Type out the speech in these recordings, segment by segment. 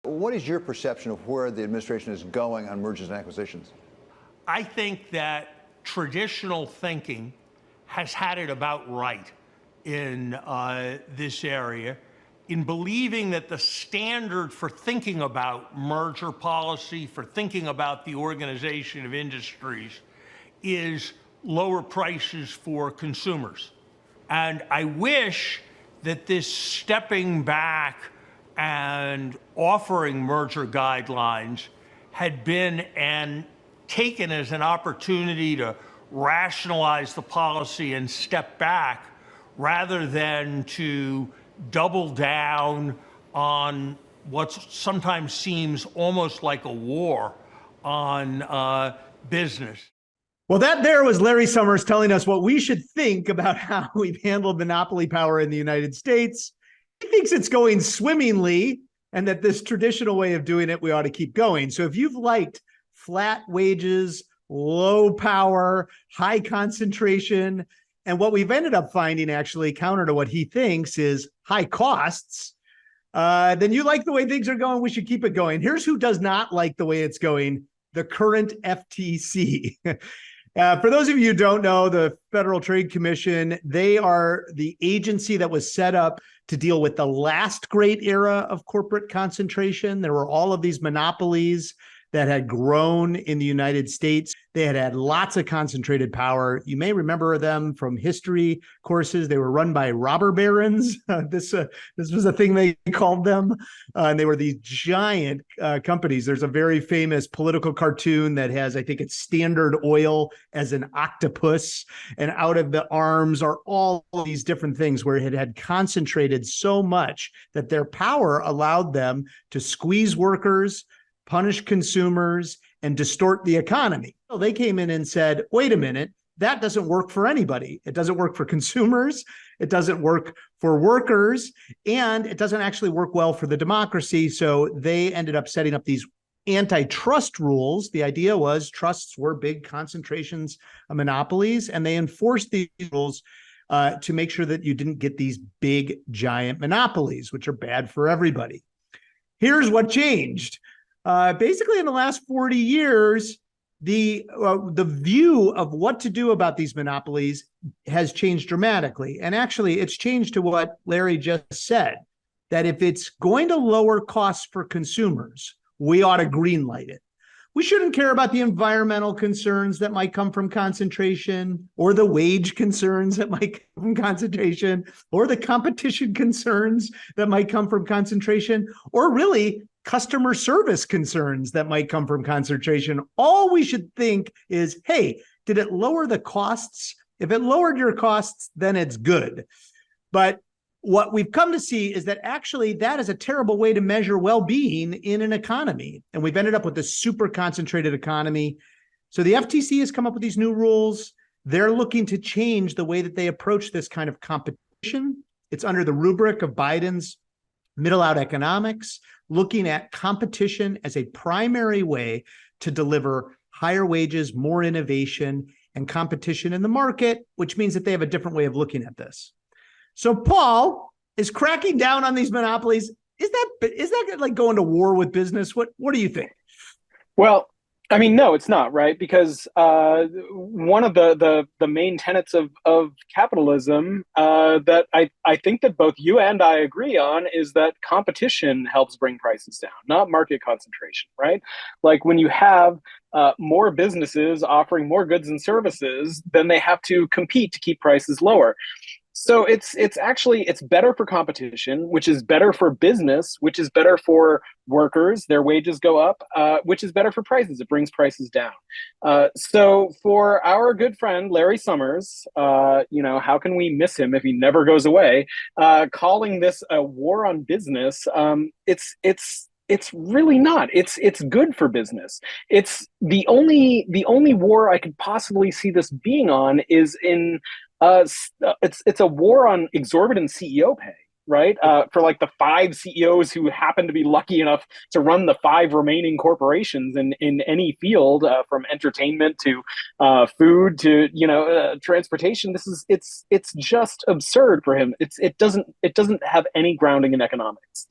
What is your perception of where the administration is going on mergers and acquisitions? I think that traditional thinking has had it about right in this area, in believing that the standard for thinking about merger policy, for thinking about the organization of industries, is lower prices for consumers. And I wish that this stepping back and offering merger guidelines had been taken as an opportunity to rationalize the policy and step back, rather than to double down on what sometimes seems almost like a war on business. Well, that there was Larry Summers telling us what we should think about how we've handled monopoly power in the United States. He thinks it's going swimmingly and that this traditional way of doing it, we ought to keep going. So if you've liked flat wages, low power, high concentration, and what we've ended up finding, actually counter to what he thinks, is high costs, then you like the way things are going, we should keep it going. Here's who does not like the way it's going: the current FTC. For those of you who don't know, the Federal Trade Commission, they are the agency that was set up to deal with the last great era of corporate concentration. There were all of these monopolies that had grown in the United States. They had had lots of concentrated power. You may remember them from history courses. They were run by robber barons. This was a thing they called them. And they were these giant companies. There's a very famous political cartoon that has, I think it's Standard Oil as an octopus. And out of the arms are all these different things where it had concentrated so much that their power allowed them to squeeze workers, punish consumers, and distort the economy. So they came in and said, wait a minute, that doesn't work for anybody. It doesn't work for consumers. It doesn't work for workers. And it doesn't actually work well for the democracy. So they ended up setting up these antitrust rules. The idea was trusts were big concentrations of monopolies, and they enforced these rules to make sure that you didn't get these big, giant monopolies, which are bad for everybody. Here's what changed. Basically, in the last 40 years, the view of what to do about these monopolies has changed dramatically. And actually, it's changed to what Larry just said, that if it's going to lower costs for consumers, we ought to greenlight it. We shouldn't care about the environmental concerns that might come from concentration, or the wage concerns that might come from concentration, or the competition concerns that might come from concentration, or really customer service concerns that might come from concentration. All we should think is, hey, did it lower the costs? If it lowered your costs, then it's good. But what we've come to see is that actually that is a terrible way to measure well-being in an economy. And we've ended up with this super concentrated economy. So the FTC has come up with these new rules. They're looking to change the way that they approach this kind of competition. It's under the rubric of Biden's middle out economics, looking at competition as a primary way to deliver higher wages, more innovation, and competition in the market, which means that they have a different way of looking at this. So Paul is cracking down on these monopolies. Is that like going to war with business? What do you think? Well, I mean, no, it's not, right? Because one of the main tenets of capitalism that I think that both you and I agree on is that competition helps bring prices down, not market concentration, right? Like when you have more businesses offering more goods and services, then they have to compete to keep prices lower. So it's better for competition, which is better for business, which is better for workers. Their wages go up, which is better for prices. It brings prices down. So for our good friend Larry Summers, how can we miss him if he never goes away? Calling this a war on business, it's really not. It's good for business. It's the only war I could possibly see this being on is in. It's a war on exorbitant CEO pay, right? For like the 5 CEOs who happen to be lucky enough to run the 5 remaining corporations in any field, from entertainment to food to transportation. It's just absurd for him. It doesn't have any grounding in economics.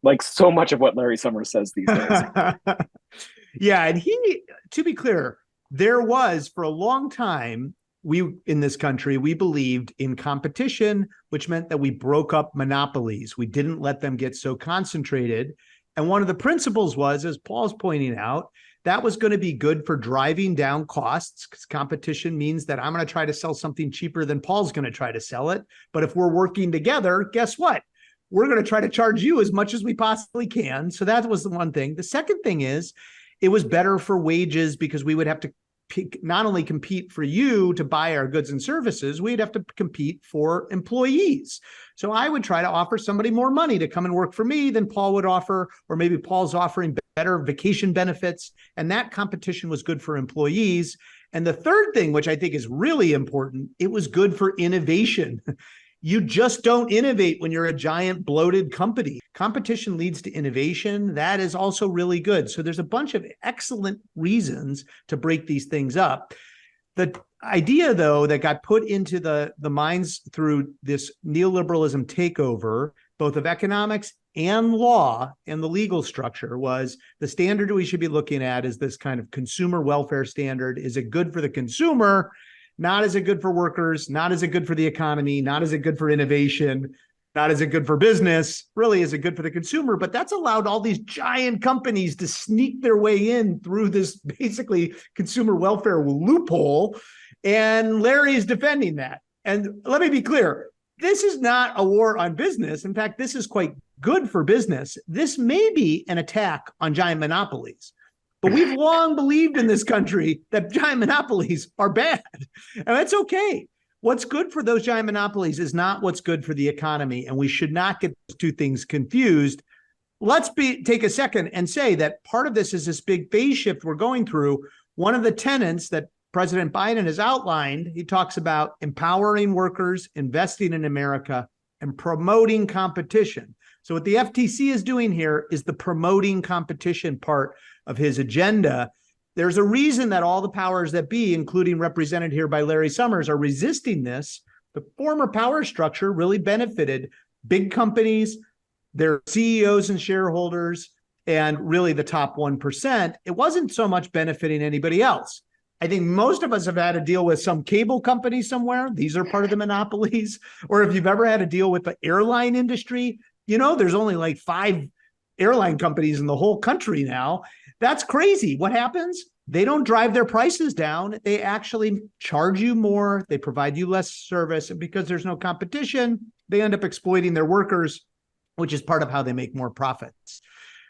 like so much of what Larry Summers says these days. Yeah, and to be clear, there was for a long time, we in this country, we believed in competition, which meant that we broke up monopolies. We didn't let them get so concentrated. And one of the principles was, as Paul's pointing out, that was going to be good for driving down costs, because competition means that I'm going to try to sell something cheaper than Paul's going to try to sell it. But if we're working together, guess what? We're going to try to charge you as much as we possibly can. So that was the one thing. The second thing is, it was better for wages because we would have to not only compete for you to buy our goods and services, we'd have to compete for employees. So I would try to offer somebody more money to come and work for me than Paul would offer, or maybe Paul's offering better vacation benefits. And that competition was good for employees. And the third thing, which I think is really important, it was good for innovation. You just don't innovate when you're a giant bloated company. Competition leads to innovation. That is also really good. So there's a bunch of excellent reasons to break these things up. The idea, though, that got put into the minds through this neoliberalism takeover, both of economics and law and the legal structure, was the standard we should be looking at is this kind of consumer welfare standard. Is it good for the consumer? Not is it good for workers, not is it good for the economy, not is it good for innovation, not is it good for business, really is it good for the consumer? But that's allowed all these giant companies to sneak their way in through this basically consumer welfare loophole. And Larry is defending that. And let me be clear, this is not a war on business. In fact, this is quite good for business. This may be an attack on giant monopolies. But we've long believed in this country that giant monopolies are bad, and that's okay. What's good for those giant monopolies is not what's good for the economy, and we should not get those two things confused. Let's take a second and say that part of this is this big phase shift we're going through. One of the tenets that President Biden has outlined, he talks about empowering workers, investing in America, and promoting competition. So what the FTC is doing here is the promoting competition part of his agenda. There's a reason that all the powers that be, including represented here by Larry Summers, are resisting this. The former power structure really benefited big companies, their CEOs and shareholders, and really the top 1%. It wasn't so much benefiting anybody else. I think most of us have had to deal with some cable company somewhere. These are part of the monopolies. Or if you've ever had to deal with the airline industry, there's only like 5 airline companies in the whole country now. That's crazy. What happens? They don't drive their prices down. They actually charge you more. They provide you less service. And because there's no competition, they end up exploiting their workers, which is part of how they make more profits.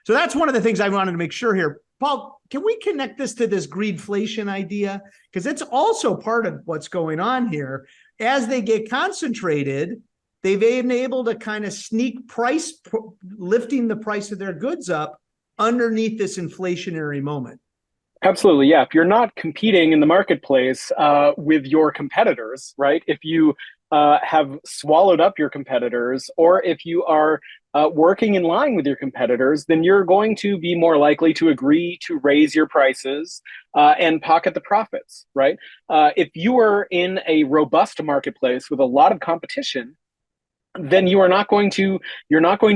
So that's one of the things I wanted to make sure here. Paul, can we connect this to this greedflation idea? Because it's also part of what's going on here. As they get concentrated, they've been able to kind of sneak lifting the price of their goods up underneath this inflationary moment. Absolutely, yeah. If you're not competing in the marketplace with your competitors, right? If you have swallowed up your competitors, or if you are working in line with your competitors, then you're going to be more likely to agree to raise your prices and pocket the profits, right? If you are in a robust marketplace with a lot of competition, then you're not going to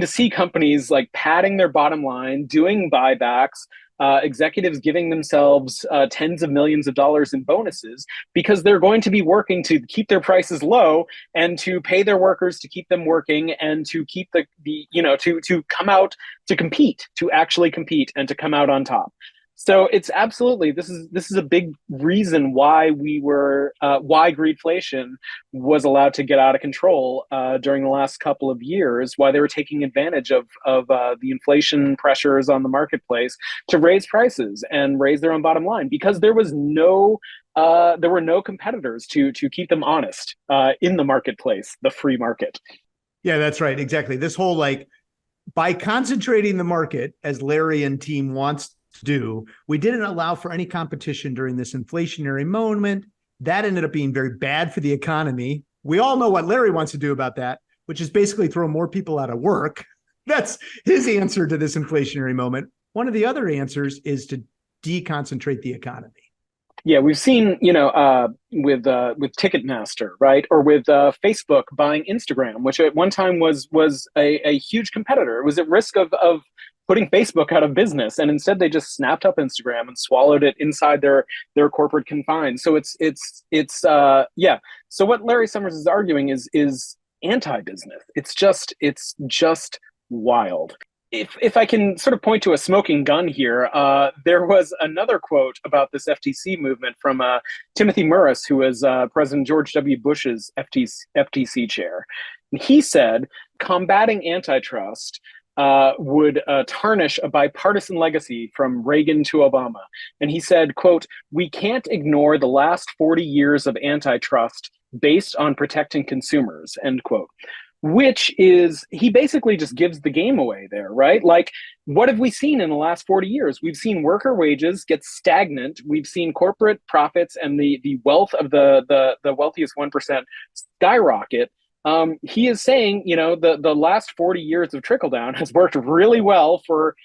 see companies like padding their bottom line, doing buybacks, executives giving themselves tens of millions of dollars in bonuses, because they're going to be working to keep their prices low and to pay their workers to keep them working and to keep to come out to compete, to actually compete and to come out on top. So it's absolutely, this is a big reason why why greedflation was allowed to get out of control during the last couple of years, why they were taking advantage of the inflation pressures on the marketplace to raise prices and raise their own bottom line, because there were no competitors to keep them honest in the marketplace, the free market. Yeah, that's right. Exactly. This whole by concentrating the market, as Larry and team wants to do, we didn't allow for any competition during this inflationary moment. That ended up being very bad for the economy. We all know what Larry wants to do about that, which is basically throw more people out of work. That's his answer to this inflationary moment. One of the other answers is to deconcentrate the economy. Yeah, we've seen, with Ticketmaster, right, or with Facebook buying Instagram, which at one time was a huge competitor. It was at risk of putting Facebook out of business, and instead they just snapped up Instagram and swallowed it inside their corporate confines. So yeah. So what Larry Summers is arguing is anti-business. It's just wild. If I can sort of point to a smoking gun here, there was another quote about this FTC movement from Timothy Murris, who was President George W. Bush's FTC chair. And he said, combating antitrust would tarnish a bipartisan legacy from Reagan to Obama. And he said, quote, "We can't ignore the last 40 years of antitrust based on protecting consumers," end quote. Which is, he basically just gives the game away there, right? Like, what have we seen in the last 40 years? We've seen worker wages get stagnant. We've seen corporate profits and the wealth of the wealthiest 1% skyrocket. He is saying, the last 40 years of trickle down has worked really well for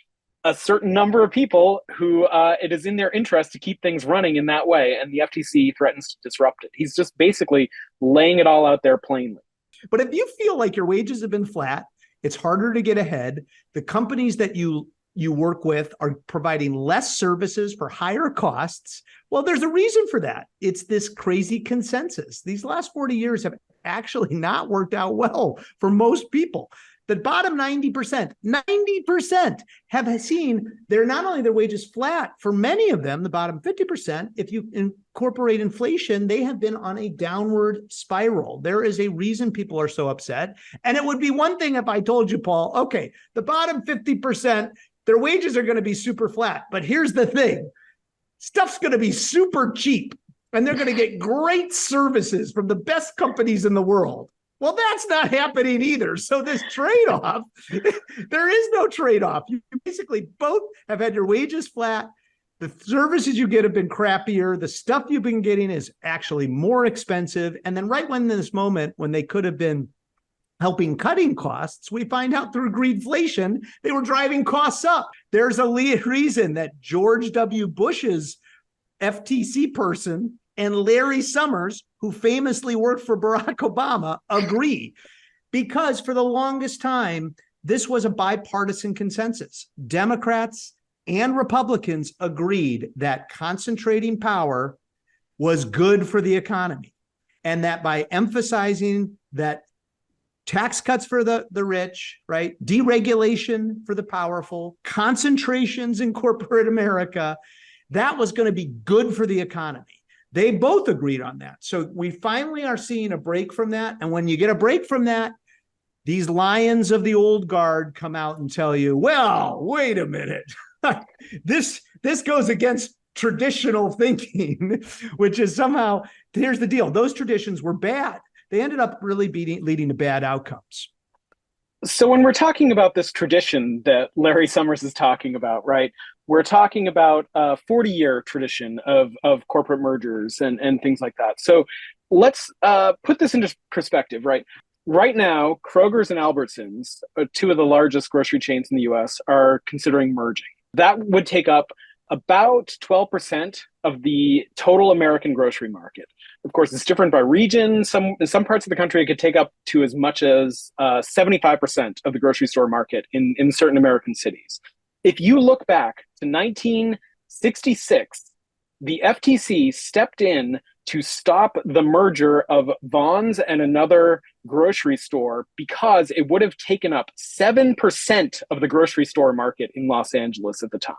a certain number of people who it is in their interest to keep things running in that way. And the FTC threatens to disrupt it. He's just basically laying it all out there plainly. But if you feel like your wages have been flat, it's harder to get ahead, the companies that you work with are providing less services for higher costs, well, there's a reason for that. It's this crazy consensus. These last 40 years have actually not worked out well for most people. The bottom 90% have seen not only their wages flat, for many of them, the bottom 50%, if you incorporate inflation, they have been on a downward spiral. There is a reason people are so upset. And it would be one thing if I told you, Paul, okay, the bottom 50%, their wages are going to be super flat. But here's the thing, stuff's going to be super cheap and they're going to get great services from the best companies in the world. Well, that's not happening either. So this trade-off, there is no trade-off. You basically both have had your wages flat. The services you get have been crappier. The stuff you've been getting is actually more expensive. And then right when in this moment, when they could have been helping cutting costs, we find out through greedflation, they were driving costs up. There's a reason that George W. Bush's FTC person and Larry Summers, who famously worked for Barack Obama, agree. Because for the longest time, this was a bipartisan consensus. Democrats and Republicans agreed that concentrating power was good for the economy. And that by emphasizing that tax cuts for the rich, right? Deregulation for the powerful, concentrations in corporate America, that was going to be good for the economy. They both agreed on that. So we finally are seeing a break from that. And when you get a break from that, these lions of the old guard come out and tell you, well, wait a minute. This goes against traditional thinking, which is somehow, here's the deal. Those traditions were bad. They ended up really leading to bad outcomes. So when we're talking about this tradition that Larry Summers is talking about, right, we're talking about a 40-year tradition of corporate mergers and things like that. So let's put this into perspective, right? Right now, Kroger's and Albertsons, two of the largest grocery chains in the US, are considering merging. That would take up about 12% of the total American grocery market. Of course, it's different by region. In some parts of the country, it could take up to as much as 75% of the grocery store market in certain American cities. If you look back to 1966, the FTC stepped in to stop the merger of Vons and another grocery store because it would have taken up 7% of the grocery store market in Los Angeles at the time.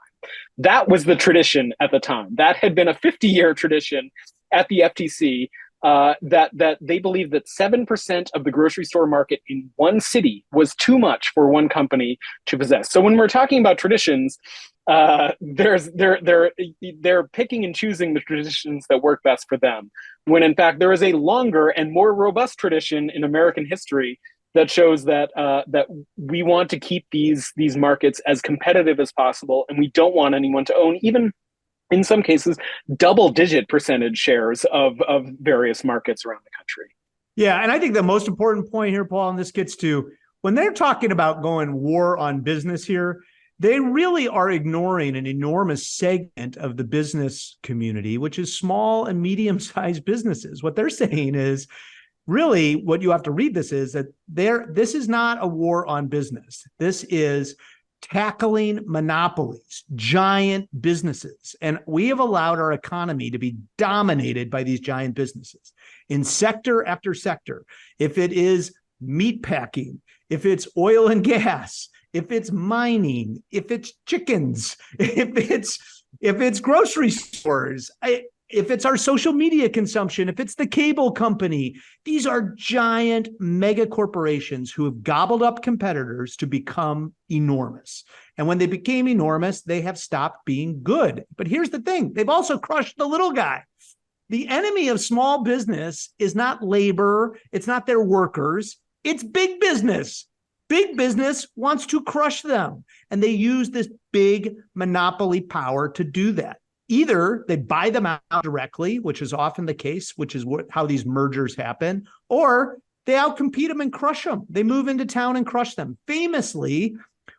That was the tradition at the time. That had been a 50-year tradition at the FTC, that they believed that 7% of the grocery store market in one city was too much for one company to possess. So when we're talking about traditions, they're picking and choosing the traditions that work best for them, when in fact there is a longer and more robust tradition in American history that shows that we want to keep these markets as competitive as possible, and we don't want anyone to own, even in some cases, double-digit percentage shares of various markets around the country. Yeah, and I think the most important point here, Paul, and this gets to when they're talking about going war on business here, they really are ignoring an enormous segment of the business community, which is small and medium-sized businesses. What they're saying is, really, what you have to read this is that this is not a war on business. This is tackling monopolies, giant businesses. And we have allowed our economy to be dominated by these giant businesses in sector after sector. If it is meat packing, if it's oil and gas, if it's mining, if it's chickens, if it's grocery stores, if it's our social media consumption, if it's the cable company, these are giant mega corporations who have gobbled up competitors to become enormous. And when they became enormous, they have stopped being good. But here's the thing. They've also crushed the little guy. The enemy of small business is not labor. It's not their workers. It's big business. Big business wants to crush them. And they use this big monopoly power to do that. Either they buy them out directly, which is often the case, which is how these mergers happen, or they outcompete them and crush them. They move into town and crush them. Famously,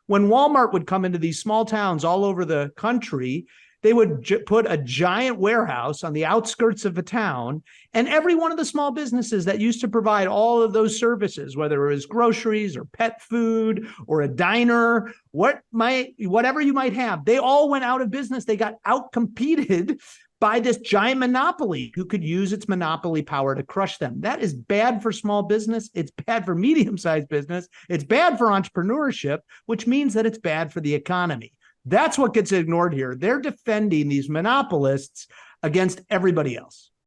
when Walmart would come into these small towns all over the country, they would put a giant warehouse on the outskirts of a town, and every one of the small businesses that used to provide all of those services, whether it was groceries or pet food or a diner, whatever you might have, they all went out of business. They got outcompeted by this giant monopoly who could use its monopoly power to crush them. That is bad for small business. It's bad for medium-sized business. It's bad for entrepreneurship, which means that it's bad for the economy. That's what gets ignored here. They're defending these monopolists against everybody else.